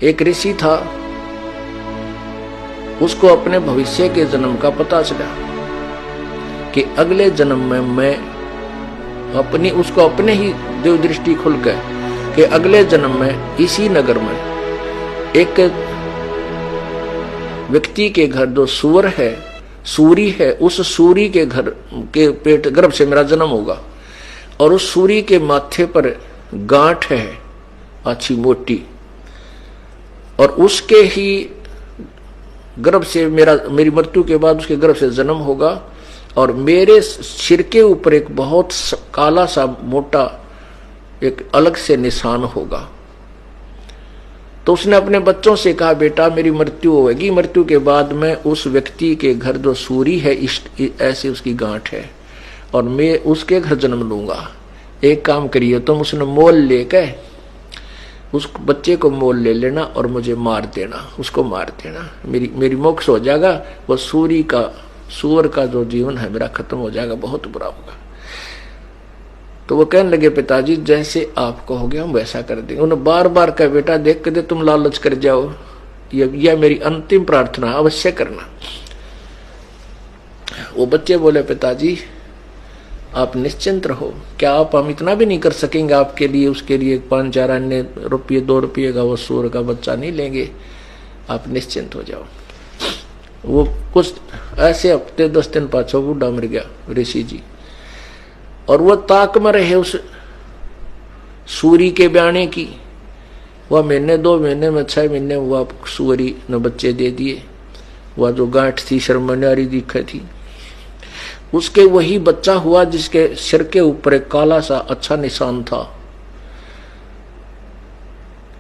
एक ऋषि था, उसको अपने भविष्य के जन्म का पता चला कि अगले जन्म में मैं उसको अपने ही देव दृष्टि खुल गए कि अगले जन्म में इसी नगर में एक व्यक्ति के घर जो सूर है, सूरी है, उस सूरी के घर के पेट गर्भ से मेरा जन्म होगा और उस सूरी के माथे पर गांठ है अच्छी मोटी और उसके ही गर्भ से मेरी मृत्यु के बाद उसके गर्भ से जन्म होगा और मेरे सिर के ऊपर एक बहुत काला सा मोटा एक अलग से निशान होगा। तो उसने अपने बच्चों से कहा, बेटा मेरी मृत्यु होगी, मृत्यु के बाद मैं उस व्यक्ति के घर जो सूरी है ऐसे उसकी गांठ है और मैं उसके घर जन्म लूंगा। एक काम करिए तुम, उसने मोल लेकर उस बच्चे को मोल ले लेना और मुझे मार देना, उसको मार देना, मेरी मोक्ष हो जाएगा। वो सूअर का जो जीवन है मेरा खत्म हो जाएगा, बहुत बुरा होगा। तो वो कहने लगे, पिताजी जैसे आप कहोगे हम वैसा कर देंगे। उन्होंने बार बार कहा, बेटा देख के दे तुम लालच कर जाओ, यह मेरी अंतिम प्रार्थना अवश्य करना। वो बच्चे बोले, पिताजी आप निश्चिंत रहो, क्या आप हम इतना भी नहीं कर सकेंगे आपके लिए, उसके लिए 5-4 अन्य रुपये 2 रुपये का वो सूअर का बच्चा नहीं लेंगे, आप निश्चिंत हो जाओ। वो कुछ ऐसे हफ्ते 10 दिन पाछो बूढ़ा मर गया ऋषि जी और वो ताक में रहे उस सूरी के ब्याणे की। वह महीने 2 महीने में 6 महीने हुआ सूरी ने बच्चे दे दिए। वह जो गांठ थी शर्मन्यारी दिखे थी, उसके वही बच्चा हुआ जिसके सिर के ऊपर एक काला सा अच्छा निशान था।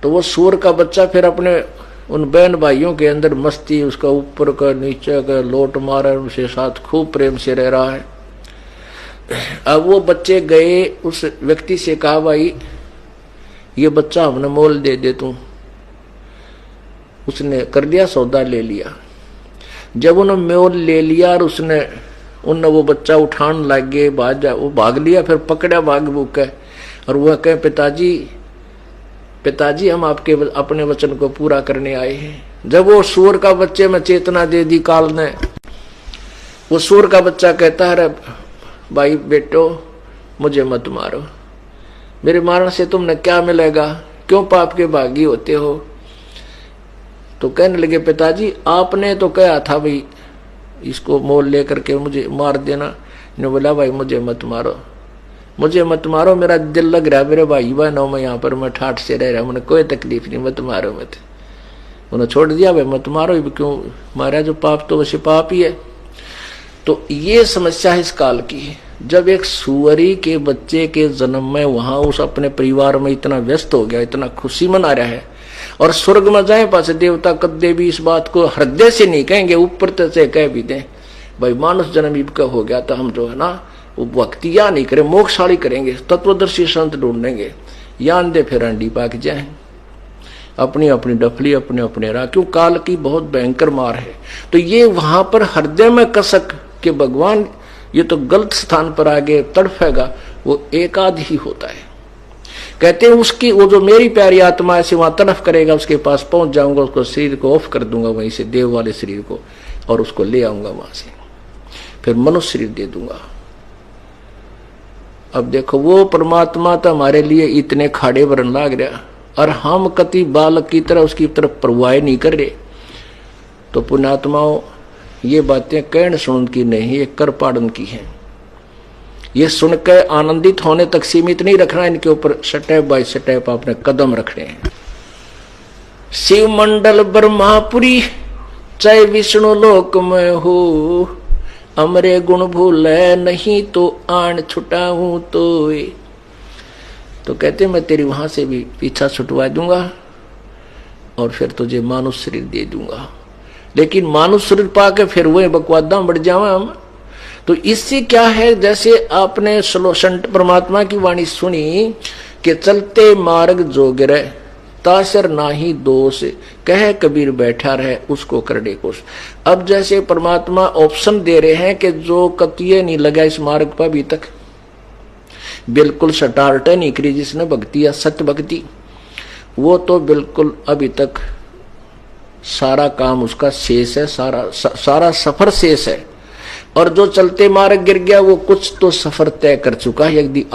तो वो सूअर का बच्चा फिर अपने उन बहन भाइयों के अंदर मस्ती, उसका ऊपर का नीचे का लोट मारा, उनसे साथ खूब प्रेम से रह रहा है। अब वो बच्चे गए उस व्यक्ति से कहा, भाई ये बच्चा हमने मोल दे दे तू। उसने कर दिया, सौदा ले लिया। जब उन्होंने मोल ले लिया और उनने वो बच्चा उठान लग गए, वो भाग लिया, फिर पकड़ा भाग भूख है और वह कहे, पिताजी हम आपके अपने वचन को पूरा करने आए हैं। जब वो सूअर का बच्चे में चेतना दे दी काल ने, वो सूअर का बच्चा कहता है, भाई बेटो मुझे मत मारो, मेरे मारने से तुमने क्या मिलेगा, क्यों पाप के भागी होते हो। तो कहने लगे, पिताजी आपने तो कहा था भाई इसको मोल लेकर के मुझे मार देना। ने बोला, भाई मुझे मत मारो, मेरा दिल लग रहा है, मेरे भाई बहनों में यहाँ पर मैं ठाठ से रह रहा हूँ, मुझे कोई तकलीफ नहीं, मत मारो मत। उन्होंने छोड़ दिया, भाई मत मारो, क्यों मारा, जो पाप तो वैसे पाप ही है। तो ये समस्या इस काल की है। जब एक सुअरी के बच्चे के जन्म में वहां उस अपने परिवार में इतना व्यस्त हो गया, इतना खुशी मना रहा है, और स्वर्ग में जाए पास देवता कदे भी इस बात को हृदय से नहीं कहेंगे, ऊपर से कह भी दें भाई मानुष जन्म इनका हो गया, तो हम जो है ना वो भक्ति या नहीं करें, मोक्षशाली करेंगे, तत्वदर्शी संत ढूंढेंगे, या अंधे फिर अंडी पाक जाए, अपनी अपनी डफली अपने अपने राह। क्यों काल की बहुत भयंकर मार है। तो ये वहां पर हृदय में कसक के भगवान ये तो गलत स्थान पर आगे तड़फेगा, वो एकाध ही होता है। कहते हैं उसकी वो जो मेरी प्यारी आत्मा ऐसे वहां तड़फ करेगा, उसके पास पहुंच जाऊंगा, उसको शरीर को ऑफ कर दूंगा वहीं से, देव वाले शरीर को, और उसको ले आऊंगा वहां से, फिर मनुष्य शरीर दे दूंगा। अब देखो वो परमात्मा तो हमारे लिए इतने खाड़े वरण लाग रहा और हम कति बालक की तरह उसकी तरफ परवाह नहीं कर रहे। तो पुण्यात्माओं ये बातें कहन सुन की नहीं, ये कर पाड़न की हैं। ये सुनकर आनंदित होने तक सीमित नहीं रखना, इनके ऊपर स्टेप बाय स्टेप आपने कदम रखने हैं। शिव मंडल ब्रह्मापुरी चाहे विष्णु लोक में हो, अमरे गुण भूले नहीं तो आन छुटाऊं तो कहते मैं तेरी वहां से भी पीछा छुटवा दूंगा और फिर तुझे मानुष शरीर दे दूंगा। लेकिन मानुष शरीर पाके फिर वही बकवादा बढ़ जावा हम। तो इससे क्या है, जैसे आपने संत परमात्मा की वाणी सुनी कि चलते मार्ग जोगिरे तासर नाही दोष, कहे कबीर बैठा रहे उसको करने कोश। अब जैसे परमात्मा ऑप्शन दे रहे हैं कि जो कतिये नहीं लगा इस मार्ग पर अभी तक, बिल्कुल सटारट नहीं करी जिसने भक्ति या सत्य भक्ति, वो तो बिल्कुल अभी तक सारा काम उसका शेष है, सारा सफर शेष है। और जो चलते मार्ग गिर गया वो कुछ तो सफर तय कर चुका है। यदि